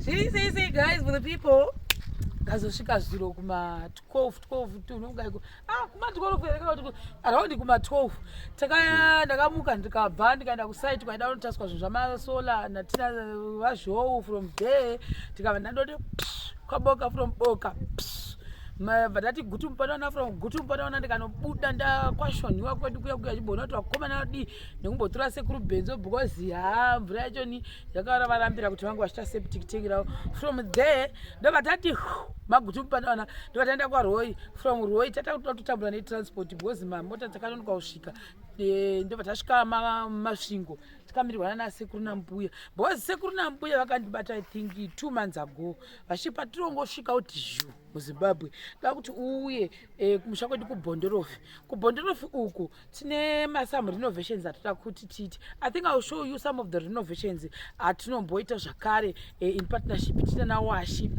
See, guys, with the people. Ngazosvika zviro kuma 12 tunongaiko kuma 12 araundi kuma 12 ndakamuka ndikabva ndikaenda kusite tikaenda kunotaswa zvinhu zvamasola natina vazhou from there tikabva ndandoti kwaboka from boka vadati gutu mupanaona from gutu mupanaona ndikanobuda ndakwashoniwa kwedu kuya chibona kuti vakomana vadi nekumbotora sekuru benzo because mvura yachoni yakavarambira kuti vange vachita septic tank ravo from there ndovatati magutu mupanaona ndovataenda kwaRoy from Roy tatotambura netransport because mamota dzakanonoka kusvika ndovatasvika masvingo tikamirirwana nasekuru nambuya because sekuru nambuya vakandibata I think 2 months ago vachipa tirongosvika kuti zhu muZimbabwe ndakuti uye kumusha kwedu kubhondorofi uku tine some renovations atoda kuti titi. I think I'll show you some of the renovations atinomboita zvakare in partnership tina nawashi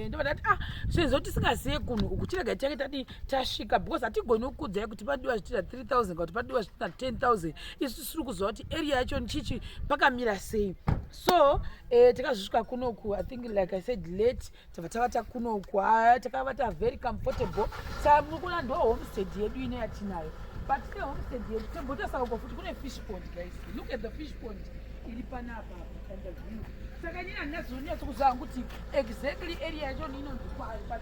ndovadati sezvo tisingaziye kunhu uku tirega tiake tati tasvika because hatigoni kukudzai kuti padiwa zvichida 3000 kuti padiwa zvichida 10000 isu tisiri kuziva kuti area yacho chichi pakamira sei. So tikazvisvika kunoku I think like I said late tavata kunoku takavata very comfortable samukuna ndo homestead yedu ine yatinayo but the homestead yedu tembotasa uko futi kune fish pond guys. Look at the fish pond iri panapa and the view. Saka nina ndazonyatsa kuziva kuti exactly area yacho inonzi kwayo but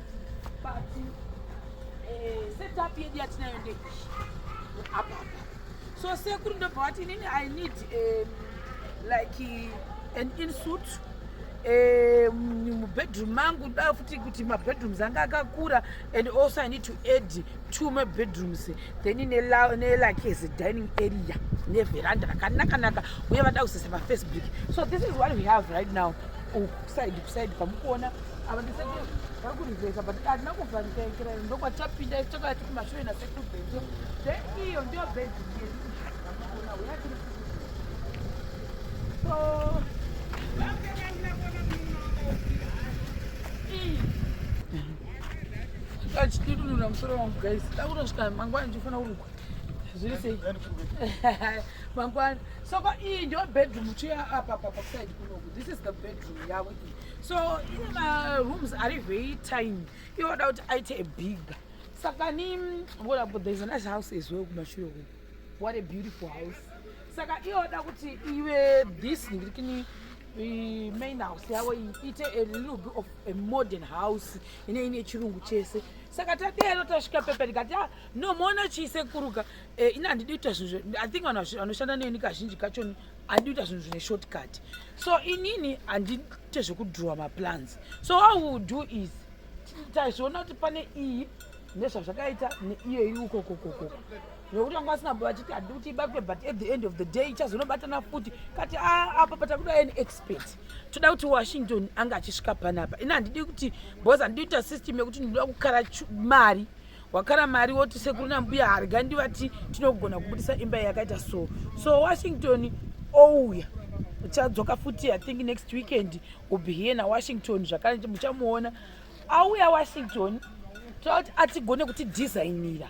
setup yedu yatinayo ndei apa. So sekuru ndobva vati inini I need like an in-suit mubedroom mangu da futi kuti mabedrooms anga akakura and also I need to add 2 more bedrooms then ne like as a dining area ne veranda rakanaka uye vada kusesa pa Facebook. So this is what we have right now side pamukuona ava ndiseke vari kurivesa but adina kubva ndikaekera ndokwatapinda takati kumashure nasekubhenzo then iyo ndiyo bedroom yedu pamukuona uyatiri so achidudunura musoro wangu guys dakunosvika mangwani ndifana urukwa zviri sei mangwani. So iyi ndio bedroom tuya apa side kunoku. This is the bedroom yavo. So my rooms are very tiny. You would out a big sakani but there's a nice house as well kumashure. What a beautiful house. Saka iyoda kuti iwe this ngirikini main house yawo ite a little bit of a modern house ine chirungu chese. Saka tatero tasvika pepe ndikati no mona chise kuruka ina ndidita zvinhu I think vanoshanda neni kazhinji kacho andidita zvinhu zvine shortcut. So inini andite zvekudraw ma plans. So what we will do is tazviona kuti pane iyi nezvazvakaita neiyo iri ukokokoko nokuti vanga vasingabva vachiti handi kuti ibakwe but at the end of the day ichazonobatana futi kati apa patakuda an expert toda kuti Washington anga achisvika panapa ina handidi kuti because handidi kuita system yekuti ndinoda kukara mari wakara mari woti sekuru nambuya harga ndivati tinogona kubudisa imba yakaita so Washington ouya uchadzoka futi I think next weekend will be here na Washington zvakare muchamuona auya Washington toti atigone kuti designira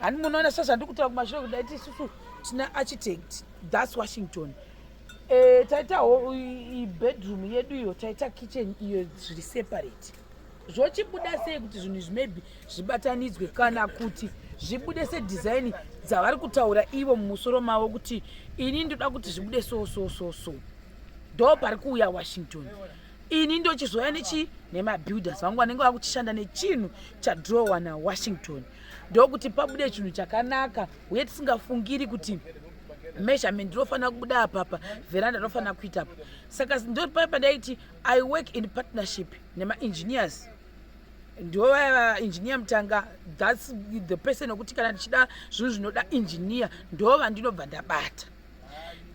and munoona sasa ndikutaura kumashure kudai tisusu tina architect that's Washington. Taita bedroom yedu iyo taita kitchen iyo zviri separate zvochibuda sei kuti zvinhu maybe zvibatanidzwe kana kuti zvibude sedesign dzavari kutaura ivo mumusoro mavo kuti ini ndoda kuti zvibude so ndo pari kuuya Washington. Ini ndo chizoya nemabuilders vangu vanenge vakuchishanda nechinhu chadrowa naWashington ndokuti pabude chinhu chakanaka uye tisingafungiri kuti measurement inofanira kubuda apapa veranda inofanira kuita apa. Saka ndo paipa ndaiti I work in partnership nema-engineers ndo engineer mutanga that's the person wekuti kana ndichida zvinhu zvinoda engineer ndo vandinobva ndabata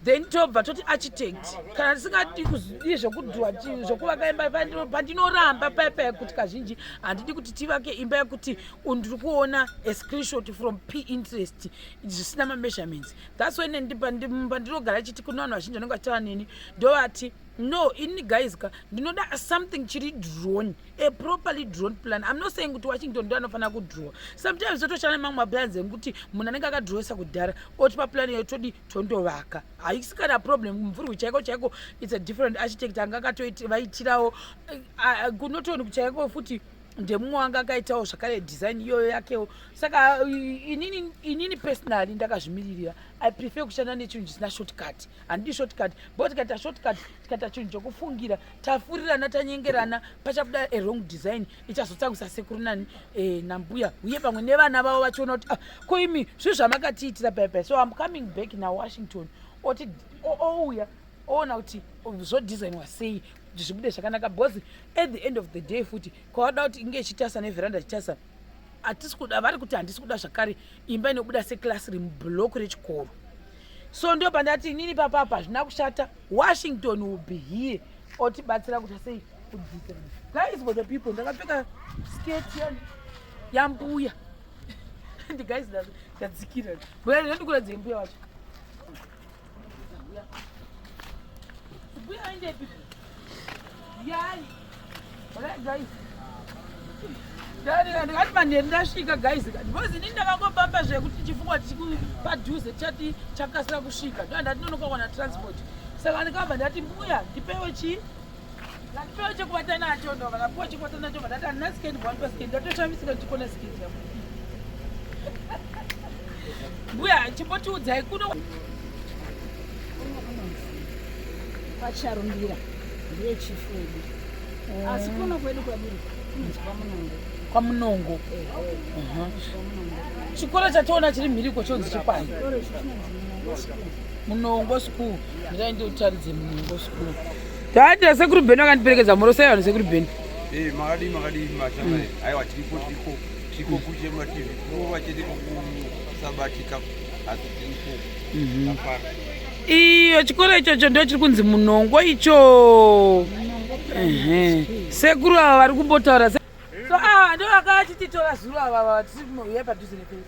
then tobva toti architect kana tisingadi kuzii zvokudhura zvokuvaka imba pandinoramba paipa kuti kazhinji handidi kuti tivake imba yekuti ndiri kuona a screenshot from Pinterest zvisina measurements. That's when pandinogara chiti kuna vanhu vazhinji vanenge vachitaura neni ndovati No, in guys, you know that something chiri drawn, a properly drawn plan. I'm not saying to Washington don't know good draw. Sometimes I channel my plans and guti munananga draw sa kudara or plan your todi tondo waka. I got a problem which I go it's a different architect and gaga to it right chirao. I could not turn chego footy. Ndemu anga kaitawo zvakare design iyoyo yakewo saka inini personally ndakazvimirira I prefer kushanda nechinhu chisina shortcut handidi shortcut but tikaita shortcut tikaita chinhu chokufungira tafurirana tanyengerana pachabuda a wrong design ichazotsakusa sekuru nani nambuya uye pamwe nevana vavo vachiona kuti ko imi zvinhu zvamakatiitira paipai. So I'm coming back now Washington oti ouya oona kuti zvodesignwa sei zvibude zvakanaka because at the end of the day futi kwada kuti inge ichitasa neveranda ichitasa hatisi kuda vari kuti handisi kuda zvakare imba inobuda seclassroom block rechikoro. So ndio pandati inini papapa zvina kushata Washington will be here otibatsira kuti sei kudesign. Guys, for the people ndakapfeka skate yambuya and guys ndadzikira bwana ndikura dzembuya wacho buya inde people. Yeah, guys. Ndati manje ndasvika guys because inini ndakangopamba zvekuti chifungwa padhuze chati chakasira kusvika ndati ndinonokawana transport saka ndikabva ndati mbuya ndipewe ndipewe chekubata nacho ndo vakapiwa chekubata nacho ndati handina skate one basket ndatoshamisika ndichikona skate yangu mbuya chimbotiudzai kuno Charumbira ndiye chief wedu asi kuno kwedu kwadiri kwamunongo chikoro chatoona chiri mhiriko chonzi chipani Munongo school ndaende utaridze Munongo school taita sekuru beni vakandiperekedza moro sei vanhu sekuru beni makadi machama aiwa tiripo kuche mativi vachiti kusabatika asi tiripo apara iyo chikoro ichocho ndo chiri kunzi Munongo icho sekuru ava vari kumbotaura so ndo vakatitora zuro ava tisiuya padhuze nepesi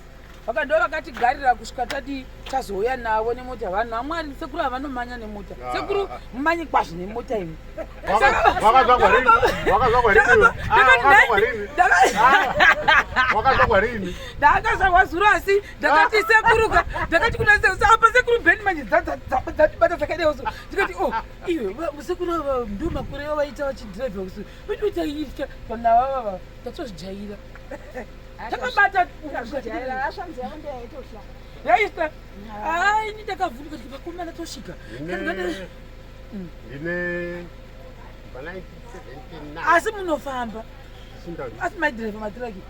vakando vakatigarira kusvika tati tazouya navo nemota vanhu vamwari sekuru ava vanomanya nemota sekuru mumanyi kwazvo nemota imi ndakazvarwa zuro asi ndakati sekuruka ndakati kuna apa sekuru beni manje dzatibata zvakadeoso ndikati iwe sekuru ava ndo makore avo vaita vachidhiraivha kusu vanoitaita vanhu avava tatozvijaira takabata yaista ini ndakavhunduka kuti vakomana tosvika asi munofamba asi madhiraivha matiraki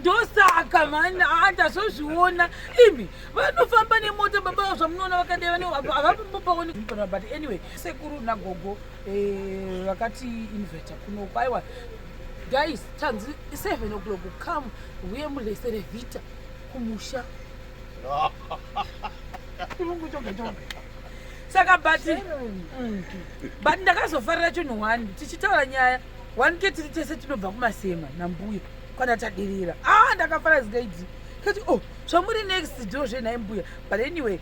ndosaka mani ndazozviona imi vanofamba nemota baba zvamunoona vakadevavapaoni but anyway sekuru nagogo vakati inveta kunokaiwa guys tanzi 7 o'clock come uye mulesere vita kumusha saka but ndakazofarira chinhu 1 tichitaura nyaya 1 tiri tese tinobva kumasema nambuya kana tadirira ndakafara zigaidzi kati zvamuri next ndo zvenhai mbuya but anyway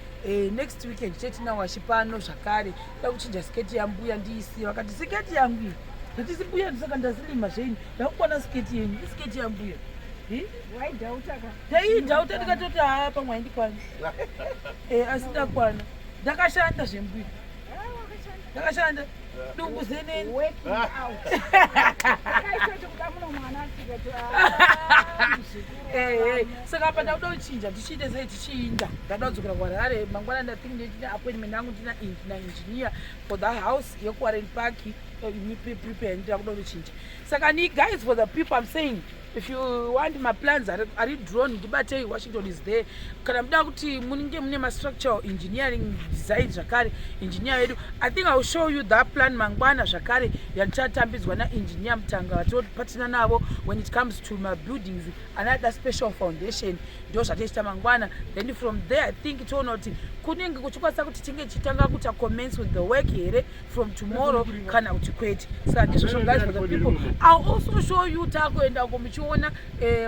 next weekend chetinawashi pano zvakare da kuchinja sketi yambuya ndiisi vakati siketi yangu ndati mbuya ndisaka ndasilima zvenyu ndakukwana sketi yenyu isketi yambuya ndaidhauta ndikatoti haya pamwe haindikwana asi ndakwana ndakashanda zvembuya ndakashanda dumbu zeneni saka apa ndakuda kuchinja tichiite sei tichiinda ndada kudzokera kuharare mangwana ndathink ndina appointment yangu ndina engineer for the house yekuwarren park prepare ndida kuda kuchinja saka ni guys for the people I'm saying if you want my plans are drawn ndibatei Washington is there kana muda kuti munenge mune ma-structural engineering design zvakare engineer yedu I think I will show you that plan mangwana zvakare yandichatambidzwa naengineer Mutanga vatopatina navo when it comes to my buildings another special foundation ndo zvatichita mangwana then from there I think toona kuti kunenge kuchikwanisa kuti tinge chitanga kuti commence with the work here from tomorrow kana kuti kwete saka ndizvo guys for the people I'll also show you takuenda komuchiona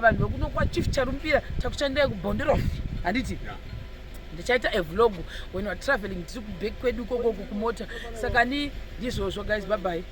vanhu vekuno KwaChief Charumbira takushandira kuBhondorofi handiti ndichaita a vlog when we're traveling tiri kubhek kwedu ikoko kumota saka ni ndizvozvo guys, bye bye.